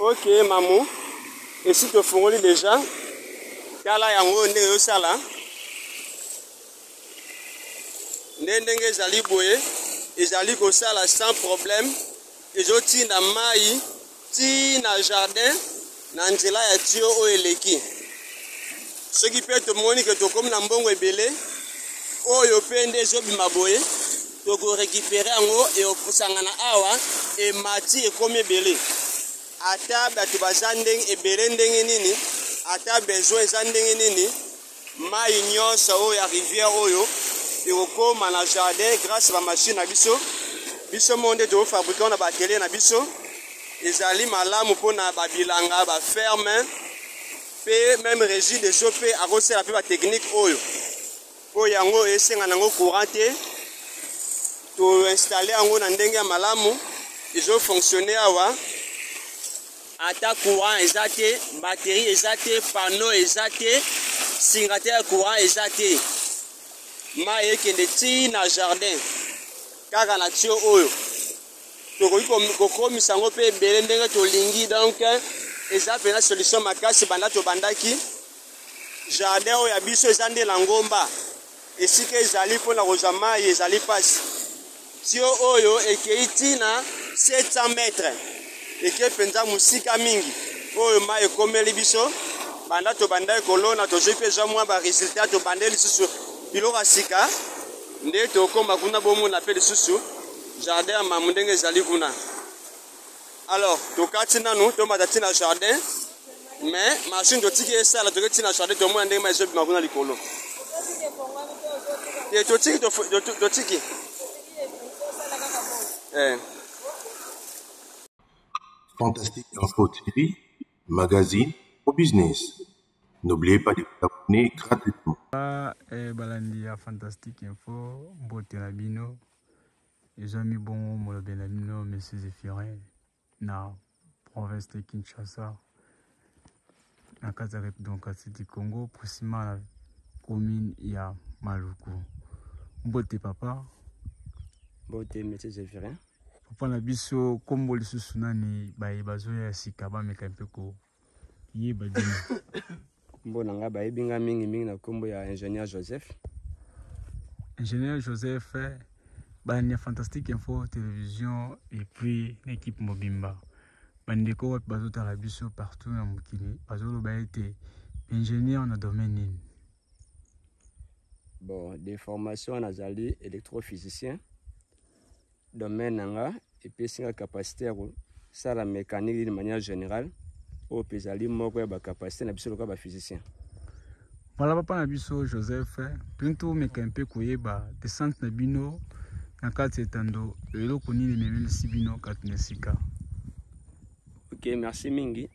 Ok, maman. Et si tu fais déjà, kala yango ndenge sala. Ndenge ezali boye, ezali ko sala sans problème. Ezoti na mai, ti na jardin, na nzela ya tio o eleki. Ce qui peut te montrer que tu comme na mbongo ebele, oyo pende ezobima boye, to ko récupérer yango et okusanga na awa e mati ekomi ebele. Ata bato baza ndenge ebele ndenge nini, ata besoin eza ndenge nini, mai nyonso oyo ya rivière oyo ekokoma na jardin grâce à la machine na biso. Biso monde to fabriquer na batelier na biso. Ezali malamu pona ba bilanga ba ferme pe même régie de choper à resser la technique oyo. Po yango esenga nango courant te. To installer yango na ndenge ya malamu, izo fonctionner awa. Ata courant ezate, batterie ezate, panneau ezate, singateur courant ezate. Ma ekende ti na jardin. Kaka na tio oyo. Tokoki kokomisa yango mpe ebele ndenge tolingi, donc eza pena solution makasi banda tobandaki. Jardin oyo ya biso eza nde na ngomba. Esika ezali mpona kozwa mai ezali pasi. Tio oyo ekei tina 700 metres. Eke penza musika mingi. Oyo mai ekomeli biso. Banda tobandaki kolona tozwi mpe zwa mwa ba resultat tobandeli lisusu biloko ya sika. Nde tokoma kuna bomona mpe lisusu jardin ya mamu ndenge ezali kuna. Alors tokati nanu tomata tina jardin, mais machine totiki esala toketi tina jardin tomona ndenge ezobima kuna likolo. Totiki Fantastique Info TV, magazine au business. N'oubliez pas de vous abonner gratuitement. Balandi ya Fantastique Info, mbote na bino. Ezami bongo molobe na bino Monsieur Zéphirin na province de Kinshasa. Na kati ya République du Congo, précisément la commune ya Maluku. Mbote papa. Mbote Monsieur Zéphirin. Papa na biso kombo lisusu nani bazo ya sika ba meka mpeko yeba dina. Mbona nga bayebinga mingi na kombo ya ingénieur Joseph. Ingénieur Joseph bani Fantastique Info télévision et puis l'équipe Mobimba. Bandeko bazo tala biso partout na mukili. Bazo loba été ingénieur na domaine nini. Bon, des formations nazali électrophysicien. Domaine nanga et puis singa capacité ça la mécanique de manière générale. Au pezali moko ya ba capacité na biso loka ba physicien. Voilà papa na biso Joseph, plutôt mekampe koyeba descente na bino na kati etando eloko nini memeli sibino katnesika. OK, merci mingi.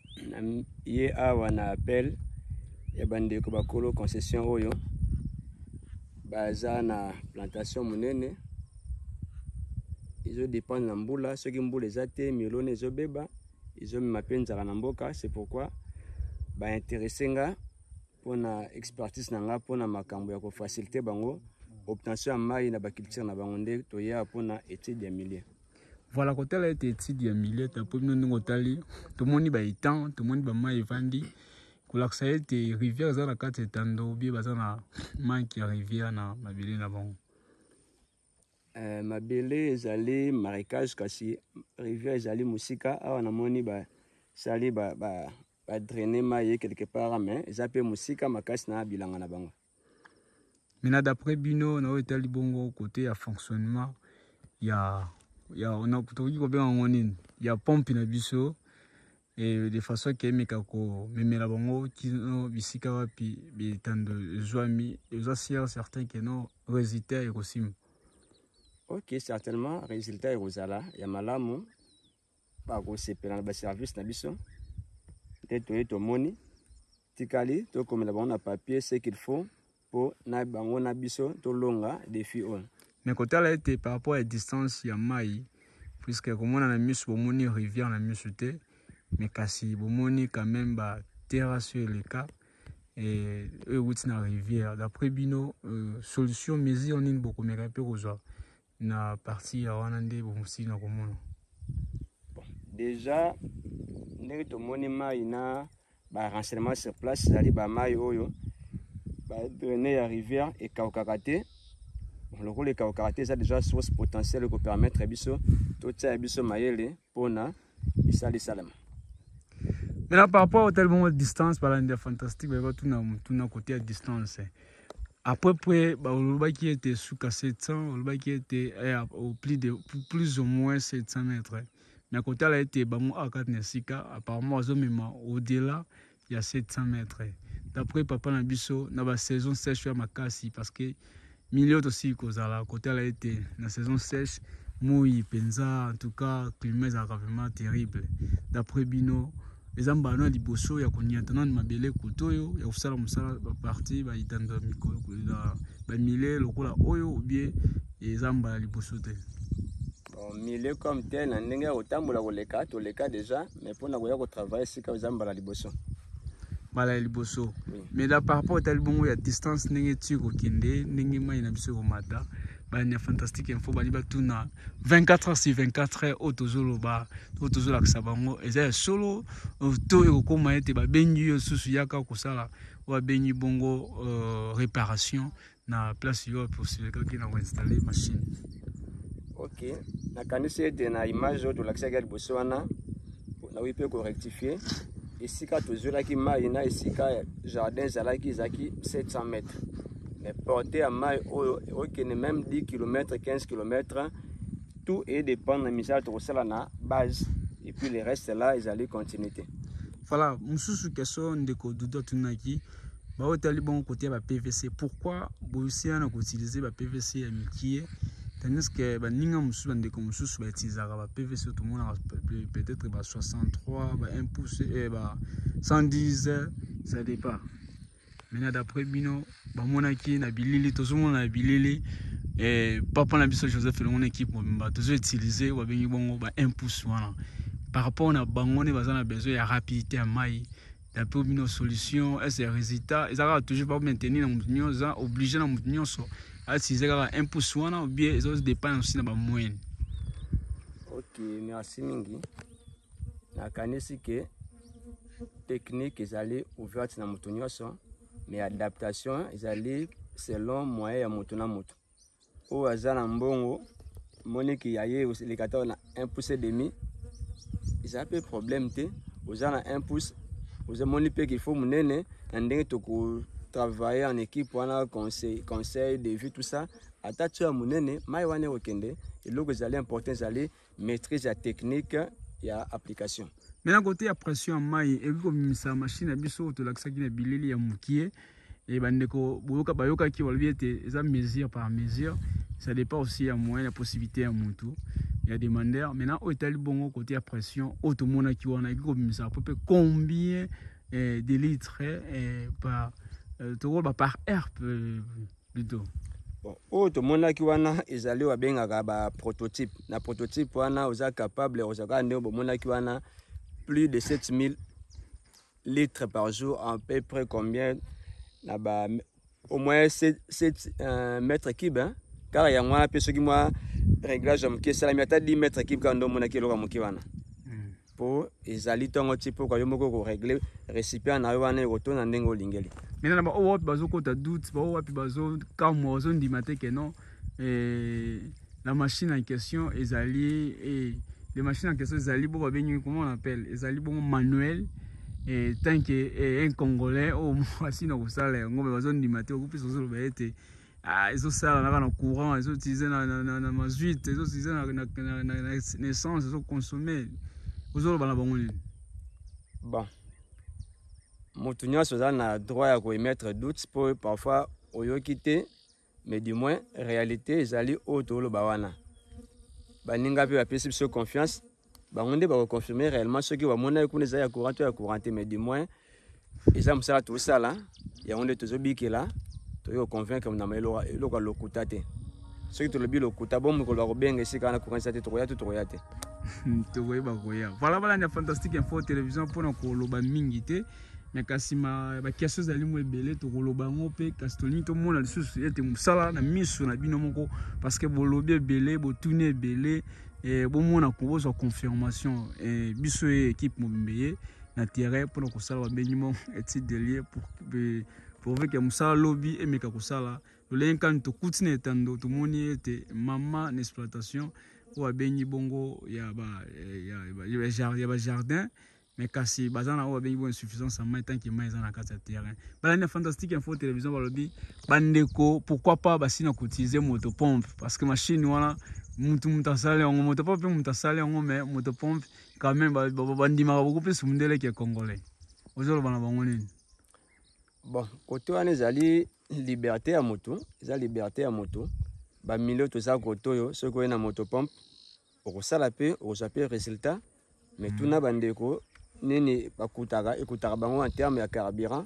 Ye awa na appel ya bandeko bakolo concession oyo. Baza na plantation monene. Izo dépend na mbula, ceux qui mbula ezate milone ezobeba. Ils ont m'appelé na mboka, c'est pourquoi ba intéressé nga pour na expertise nanga pour na makambo ya ko faciliter bango obtention ya mai na ba culture na bango nde to ya pour na étude ya milieu. Voilà côté là étude ya milieu ta pour nous ngotali to moni ba itan to moni ba mai vandi ko la saete rivière za na kati etando bi baza na manki ya rivière na mabele na bango. Mabele ezali marécage kasi rivière ezali musika awa na moni ba sali ba drainer mai quelque part mais ezapé musika makasi na bilanga na bango. Mais d'après bino na etali bongo côté ya fonctionnement ya on a toki ko benga ngonini ya pompe na biso et de façon que meka ko memela bango kino bisika wapi bitando zwami ezasier certain que non résultat et kosim. OK, certainement résultat ezala ya malamu ba ko sepela na ba service na biso. Peut-être to moni tikali to komela bango na papier ce qu'il faut pour na bango na biso to longa défi on. Mais côté là était par rapport à distance ya mai puisque comme on a la misu bomoni rivière na misu te mais kasi bomoni quand même ba terre sur le cas et route na rivière d'après bino solution mesure nini beaucoup mais peu kozwa na partie ya wana nde bomsi na komona. déjà ndenge tomoni mai na ba renseignement sur place zali ba mai oyo ba drainer ya rivière et kaukakate le rôle kaukakate ça déjà source potentielle pour permettre biso tout ça biso mayele pona isali salama. Maintenant par rapport au tellement distance par l'Inde fantastique mais tout na côté à distance à peu près le bas qui était sous 700 le bas qui était au plus ou moins 700 mètres. Mais à côté, elle a été à 4 Nesika, apparemment, au-delà, il y a 700 mètres. D'après Papa Nabiso, dans la saison sèche, il y a Makasi, parce que milieu aussi, à côté, elle a été dans la saison sèche, mouille, penza, en tout cas, le climat est vraiment terrible. D'après Bino, les ambano di bosso, il y a qu'on y attend, ma belle couteau, il y a aussi la partie, il y a mille, le coup là, ou bien, les ambano di bosso. Milieu comme tel, on a autant de cas déjà, mais pour nous travailler, c'est comme ça, liboso. Liboso. Mais là, par rapport à tel bon, il y a distance, n'est-ce pas, n'est-ce pas, il y a fantastique info, il y a 24 heures sur 24 heures, autozolo, autozolo, et c'est solo, tout est comme il y a benyu, sous-yaka, kusala, ou benyu bongo, réparation, na place pour ceux qui ont installé machine. Ok, na kanisi ete na image de l'accès à liboso wana na oui peut rectifier ici quand toujours là qui mai na ici quand jardin zalaki zaki 700 mètres mais porter à mai ok même 10 km 15 km tout est dépend de misal to sala na base et puis le reste là ils allaient continuer. Voilà, mususu question de ko dudo tunaki ba otali bon côté ba PVC pourquoi bosia na ko utiliser ba PVC ya mikie. Tandis que ninga musu bande comme musu ba utiliser ba PVC tout le monde peut-être ba 63 ba 1 pouce et ba 110 ça dépend. Maintenant d'après bino ba monaki na bilili to zo na bilili et papa na biso Joseph le mon équipe ba to zo utiliser ba bengi bongo ba 1 pouce voilà. Par rapport à bangone bazana besoin de rapidité à mai d'après bino solution et ces résultats ils ont toujours pas maintenir na mutunyo za obligé na mutunyo so. Si c'est un pouce ou bien ils dépendent aussi de la moyenne. Ok, merci Mingi. Na kanisi que technique ils allaient ouverte na mutunyoso mais adaptation ils allaient selon moyen ya mutuna mutu. O azana mbongo moniki yaye les 14 na 1 pouce et demi. Ils ont peu problème té aux ana 1 pouce aux moni pe qu'il faut munene ndenge to travailler en équipe, on a conseil de vie, tout ça. À tu as monene, maïwane okende, et là vous allez important, vous allez maîtriser la technique et l'application. Maintenant, côté la pression en maï, et comme ça machine a biso, to l'accès qui n'est bilili ya moukié, et bandeko, boyoka bayoka qui va lui être, ça mesure par mesure, ça dépend aussi à moyen la possibilité à moutou. Il y a des demandeurs. Maintenant, au Italie, bon, côté la pression, auto monde qui va comme ça, à peu près combien de litres par par air plutôt. Bon, tout le monde qui wana ils allaient à bien à prototype. Na prototype wana vous êtes capable aux qui wana plus de 7000 litres par jour à peu près combien là au moins 7 mètres cubes hein car il y a moi personne qui moi réglage qui ça la 10 mètres cubes quand on a qui le wana pour ils allaient ton type pour que yo régler récipient na wana retourne ndengo lingeli. Maintenant, on va bazo kota doute, on va bazo comme on dit que non, la machine en question est alliée et les machines en question est alliée pour venir comment on appelle, est alliée pour manuel et tant que un Congolais au moins si nous ça on va bazo dit au plus on va être ils ont ça dans courant, ils ont utilisé na mazout, ils ont utilisé na essence, ils ont consommé, ils ont bon. Moutounia a droit à émettre doutes pour parfois au quitter, mais du moins, réalité, ils allaient autour de Bawana. Baninga peut appeler sur confiance, on va confirmer réellement ce qui va monter à courant, mais du moins, ils ont ça tout ça là, il y a un de tous les qui là, tu es convaincu qu'on a mis le coutate. Ce qui te le dit, le coutate, bon, qu'on leur bien ici quand on a courant, ça te troyate, tu troyate. Voilà, il y a fantastique info télévision pour nous le mingité. Mais kasi ma question zali mo ebele to koloba ngo pe kastolini to mona lisusu ete musala na miso na bino moko parce que bolobi ebele botuni ebele et bon mon a proposé confirmation et biso équipe mobimbe na terrain pour que ça va benimo et délire pour que musala lobby et meka kusala le lenkan to kutine tando to moni était maman exploitation ou benyi bongo ya ba jardin mais kasi bazana ou benyi bon insuffisance en main tant que main na kata terrain bala fantastique info télévision ba lobby bandeko pourquoi pas basina cotiser motopompe parce que machine wana mutasale on motopompe mutasale on mais motopompe quand même bandima beaucoup plus mundele que congolais aujourd'hui bana bango nini. Bon, côté wana ezali liberté à moto, liberté à moto. Ba milieu tout ça côté yo, ce ko na motopompe, au sala pe, au sapé résultat, mais tout na bandeko nini bakutaka ekutaka bango en terme ya carburant.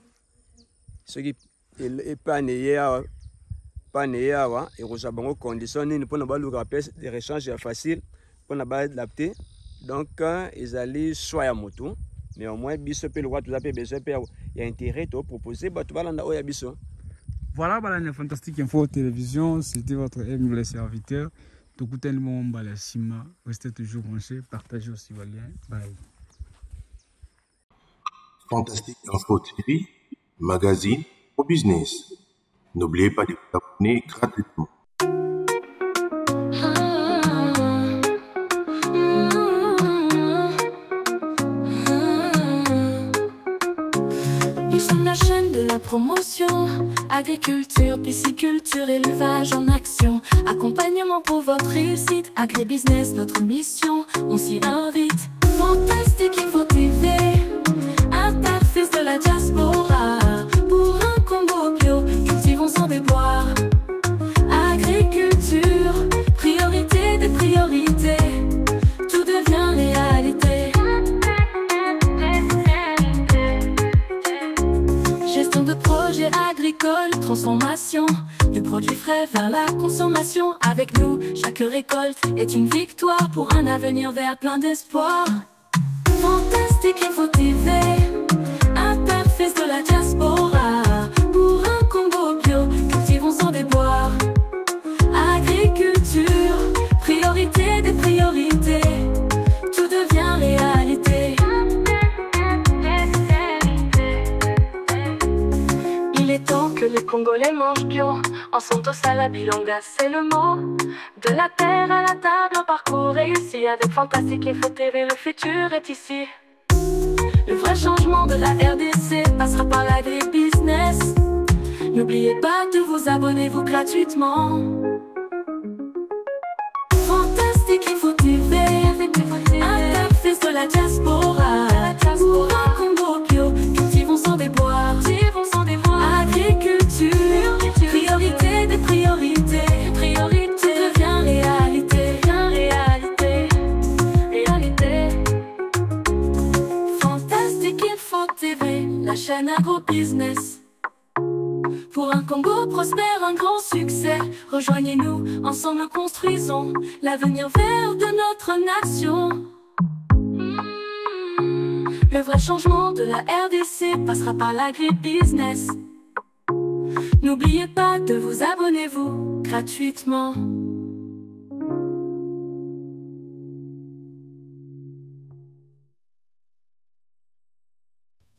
Ce qui est pas néa wa et au bango condition nini pour na ba luka pièce de rechange facile pour na ba adapter. Donc ezali soit ya moto, mais au moins biso pe le droit tout ça pe besoin pe il y a intérêt à proposer voilà la fantastique info télévision, c'était votre humble serviteur Tokuten Mombala Sima, restez toujours branchés, partagez aussi vos liens, bye. Fantastique info TV, magazine au business. N'oubliez pas de vous abonner gratuitement. La chaîne de la promotion, agriculture, pisciculture, élevage en action, accompagnement pour votre réussite, agribusiness, notre mission, on s'y invite. Fantastique Info TV, interface de la diaspora, pour un Congo bio, cultivons sans déboire. Agriculture, priorité des priorités, tout devient réalité. Gestion de projets agricoles, transformation du produit frais vers la consommation. Avec nous, chaque récolte est une victoire pour un avenir vert plein d'espoir. Fantastique Info TV, interface de la diaspora, pour un Congo bio, cultivons sans déboire. Agriculture, priorité des priorités, tout devient réalité. Il est temps que les Congolais mangent bio. Ensemble au Salabilonga, c'est le mot. De la terre à la table, un parcours réussi. Avec Fantastique Info TV, le futur est ici. Le vrai changement de la RDC passera par l'agribusiness. N'oubliez pas de vous abonner, vous gratuitement. Fantastique Info TV, interface de la diaspora, pour un Congo bio, cultivons sans déboire. Agriculture, priorité des priorités, tout devient réalité, réalité. Fantastique Info TV, la chaîne agro-business. Pour un Congo prospère, un grand succès, rejoignez-nous, ensemble construisons l'avenir vert de notre nation. Le vrai changement de la RDC passera par l'agribusiness. N'oubliez pas de vous abonner, vous, gratuitement.